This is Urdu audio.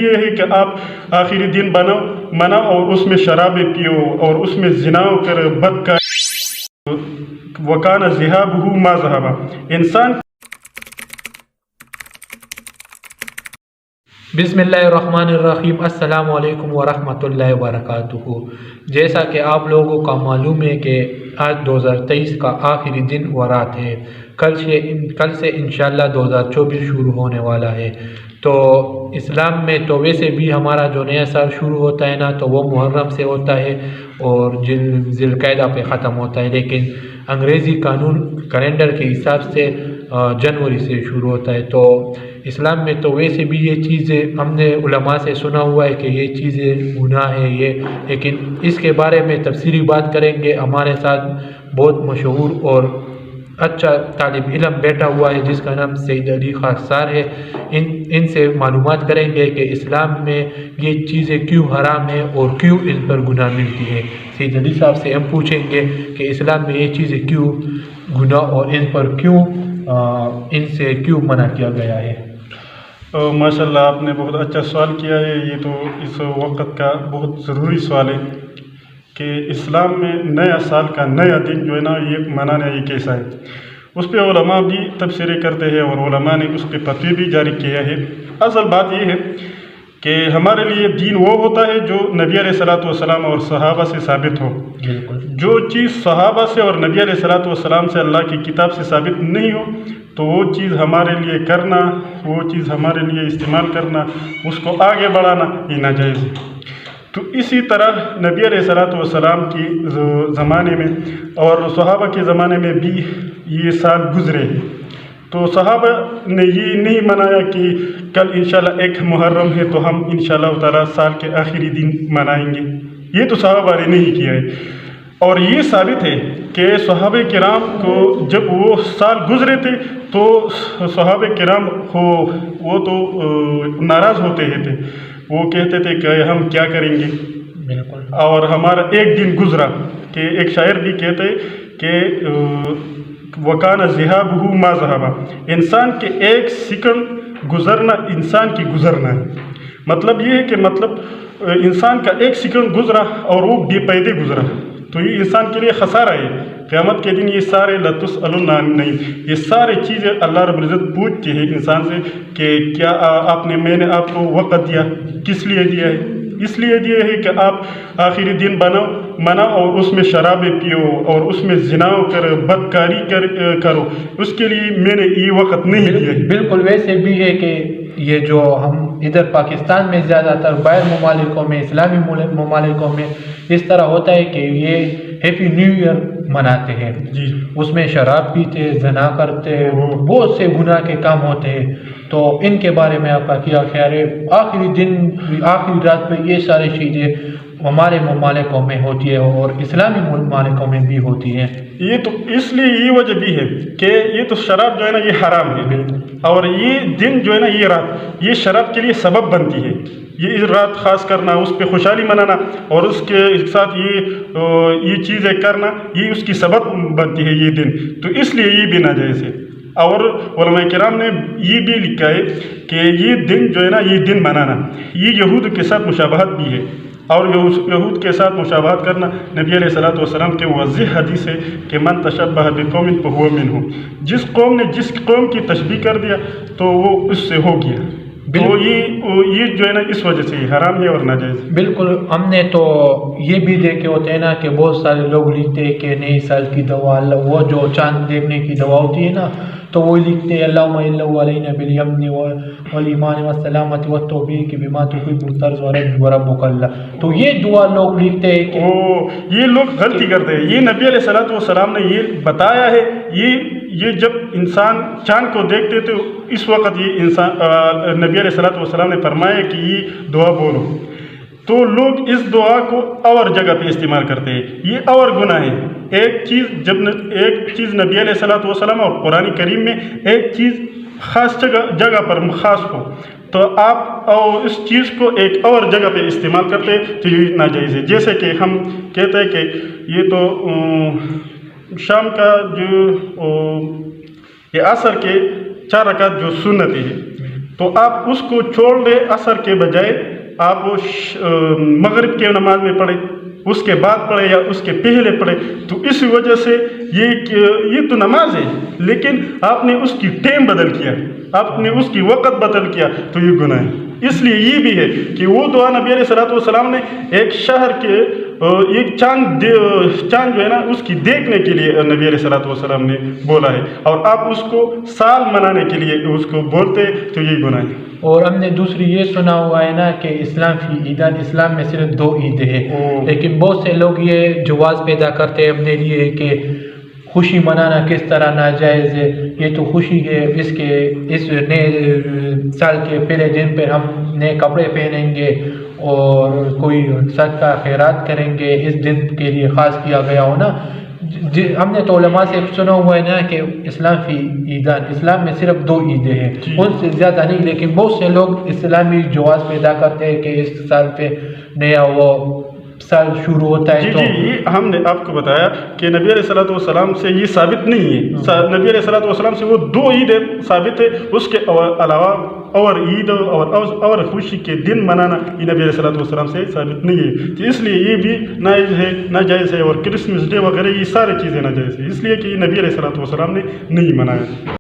یہ ہے کہ آپ آخری دن مناؤ اور اس میں شرابیں پیو اور اس میں زنا کر بدکار وکان ذہابہ ما ذہبا انسان بسم اللہ الرحمن الرحیم۔ السلام علیکم ورحمۃ اللہ وبرکاتہ۔ جیسا کہ آپ لوگوں کا معلوم ہے کہ آج 2023 کا آخری دن و رات ہے۔ کل سے انشاءاللہ 2024 شروع ہونے والا ہے۔ تو اسلام میں تو ویسے بھی ہمارا جو نیا سال شروع ہوتا ہے نا تو وہ محرم سے ہوتا ہے اور ذی القعدہ پہ ختم ہوتا ہے، لیکن انگریزی کیلنڈر کے حساب سے جنوری سے شروع ہوتا ہے۔ تو اسلام میں تو ویسے بھی یہ چیزیں ہم نے علماء سے سنا ہوا ہے کہ یہ چیزیں گناہ ہے لیکن اس کے بارے میں تفصیلی بات کریں گے۔ ہمارے ساتھ بہت مشہور اور اچھا طالب علم بیٹھا ہوا ہے جس کا نام سید علی خاکسار ہے۔ ان سے معلومات کریں گے کہ اسلام میں یہ چیزیں کیوں حرام ہیں اور کیوں ان پر گناہ ملتی ہے۔ سید علی صاحب سے ہم پوچھیں گے کہ اسلام میں یہ چیزیں کیوں گناہ اور ان پر ان سے کیوں منع کیا گیا ہے۔ ماشاء اللہ، آپ نے بہت اچھا سوال کیا ہے۔ یہ تو اس وقت کا بہت ضروری سوال ہے کہ اسلام میں نیا سال کا نیا دن جو ہے نا یہ منانا یہ کیسا ہے۔ اس پہ علماء بھی تبصرے کرتے ہیں اور علماء نے اس پہ فتوی بھی جاری کیا ہے۔ اصل بات یہ ہے کہ ہمارے لیے دین وہ ہوتا ہے جو نبی علیہ الصلوۃ والسلام اور صحابہ سے ثابت ہو۔ جو چیز صحابہ سے اور نبی علیہ الصلوۃ والسلام سے اللہ کی کتاب سے ثابت نہیں ہو تو وہ چیز ہمارے لیے کرنا، وہ چیز ہمارے لیے استعمال کرنا، اس کو آگے بڑھانا یہ ناجائز ہے۔ تو اسی طرح نبی علیہ الصلوۃ والسلام کی زمانے میں اور صحابہ کے زمانے میں بھی یہ سال گزرے ہیں، تو صحابہ نے یہ نہیں منایا کہ کل انشاءاللہ 1 محرم ہے تو ہم انشاءاللہ تعالیٰ سال کے آخری دن منائیں گے، یہ تو صحابہ نے نہیں کیا ہے۔ اور یہ ثابت ہے کہ صحابہ کرام کو جب وہ سال گزرے تھے تو صحابہ کرام وہ تو ناراض ہوتے تھے، وہ کہتے تھے کہ ہم کیا کریں گے، اور ہمارا ایک دن گزرا کہ ایک شاعر بھی کہتے کہ وکان ذہابہ ما ذہبا، انسان کے ایک سیکنڈ گزرنا انسان کی گزرنا ہے۔ مطلب یہ ہے کہ انسان کا ایک سیکنڈ گزرا اور وہ بے پیدے گزرا، تو یہ انسان کے لیے خسارہ ہے۔ قیامت کے دن یہ سارے لتسألن عن النعیم، یہ سارے چیزیں اللہ رب العزت پوچھتے ہیں انسان سے کہ کیا میں نے آپ کو وقت دیا، کس لیے دیا ہے؟ اس لیے دیا ہے کہ آپ آخری دن مناؤ اور اس میں شرابیں پیو اور اس میں زنا کر بدکاری کرو، اس کے لیے میں نے یہ وقت نہیں دیا ہے۔ بالکل ویسے بھی ہے کہ یہ جو ہم ادھر پاکستان میں زیادہ تر باہر ممالکوں میں، اسلامی ممالکوں میں اس طرح ہوتا ہے کہ یہ ہیپی نیو ایئر مناتے ہیں، اس میں شراب پیتے، زنا کرتے، بہت سے گناہ کے کام ہوتے ہیں۔ تو ان کے بارے میں آپ کا کیا خیال ہے؟ آخری رات پہ یہ ساری چیزیں ہمارے ممالکوں میں ہوتی ہے اور اسلامی ممالکوں میں بھی ہوتی ہیں۔ یہ تو اس لیے یہ وجہ بھی ہے کہ یہ تو شراب جو ہے نا یہ حرام ہے، اور یہ دن جو ہے نا یہ رات یہ شراب کے لیے سبب بنتی ہے۔ یہ رات خاص کرنا، اس پہ خوشحالی منانا اور اس کے ساتھ یہ چیزیں کرنا یہ اس کی سبب بنتی ہے یہ دن، تو اس لیے یہ بھی ناجائز ہے۔ اور علماء کرام نے یہ بھی لکھا ہے کہ یہ دن جو ہے نا یہ دن منانا یہ یہود کے ساتھ مشابہت بھی ہے، اور یہود کے ساتھ مشابہت کرنا نبی علیہ الصلوۃ والسلام کے واضح حدیث ہے کہ من تشبہ بقوم فہو منہم، جس قوم نے جس قوم کی تشبیہ کر دیا تو وہ اس سے ہو گیا۔ تو یہ جو ہے نا اس وجہ سے حرام ہے اور ناجائز۔ بالکل، ہم نے تو یہ بھی دیکھے ہوتے ہیں نا کہ بہت سارے لوگ لکھتے ہیں کہ نئے سال کی دعا، وہ جو چاند دیکھنے کی دعا ہوتی ہے نا تو وہ لکھتے ہیں اللہم الا علینا بالیمن والایمان والسلامۃ والتوفیق بما تحب وترضى وربک اللہ، تو یہ دعا لوگ لکھتے ہیں کہ یہ لوگ غلطی کرتے ہیں۔ یہ نبی علیہ الصلوۃ والسلام نے یہ بتایا ہے، یہ جب انسان چاند کو دیکھتے تو اس وقت یہ نبی علیہ الصلوۃ والسلام نے فرمایا کہ یہ دعا بولو، تو لوگ اس دعا کو اور جگہ پہ استعمال کرتے ہیں، یہ اور گناہ ہے۔ ایک چیز نبی علیہ الصلوۃ والسلام اور قرآن کریم میں ایک چیز خاص جگہ پر خاص ہو تو آپ اس چیز کو ایک اور جگہ پہ استعمال کرتے تو یہ ناجائز ہے۔ جیسے کہ ہم کہتے ہیں کہ یہ تو شام کا جو یہ عصر کے 4 رکعت جو سنت ہے تو آپ اس کو چھوڑ دیں، عصر کے بجائے آپ وہ مغرب کے نماز میں پڑھیں، اس کے بعد پڑھے یا اس کے پہلے پڑھے، تو اس وجہ سے یہ تو نماز ہے، لیکن آپ نے اس کی ٹائم بدل کیا، آپ نے اس کی وقت بدل کیا، تو یہ گناہ ہے۔ اس لیے یہ بھی ہے کہ وہ دعا نبی علیہ السلام نے ایک شہر کے ایک چاند جو ہے نا اس کی دیکھنے کے لیے نبی علیہ السلام نے بولا ہے، اور آپ اس کو سال منانے کے لیے اس کو بولتے، تو یہ گناہ ہے۔ اور ہم نے دوسری یہ سنا ہوا ہے نا کہ اسلام فی عیدان، اسلام میں صرف 2 عیدیں ہیں، لیکن بہت سے لوگ یہ جواز پیدا کرتے ہیں اپنے لیے کہ خوشی منانا کس طرح ناجائز ہے، یہ تو خوشی ہے، اس نئے سال کے پہلے دن پر ہم نئے کپڑے پہنیں گے اور کوئی صدقہ خیرات کریں گے، اس دن کے لیے خاص کیا گیا ہو نا۔ ہم نے تو علماء سے سنا ہوا ہے نا کہ اسلام فی عیدان، اسلام میں صرف 2 عیدیں ہیں، ان سے زیادہ نہیں، لیکن بہت سے لوگ اسلامی جواز پیدا کرتے ہیں کہ اس سال پہ نیا وہ سال شروع ہوتا ہے۔ جی یہ ہم نے آپ کو بتایا کہ نبی علیہ السلام سے یہ ثابت نہیں ہے، نبی علیہ السلام سے وہ 2 عیدیں ثابت ہے، اس کے علاوہ اور عید اور خوشی کے دن منانا یہ نبی علیہ السلام سے ثابت نہیں ہے، تو اس لیے یہ بھی ناجائز ہے، اور کرسمس ڈے وغیرہ یہ سارے چیزیں ناجائز ہے، اس لیے کہ یہ نبی علیہ السلام نے نہیں منایا۔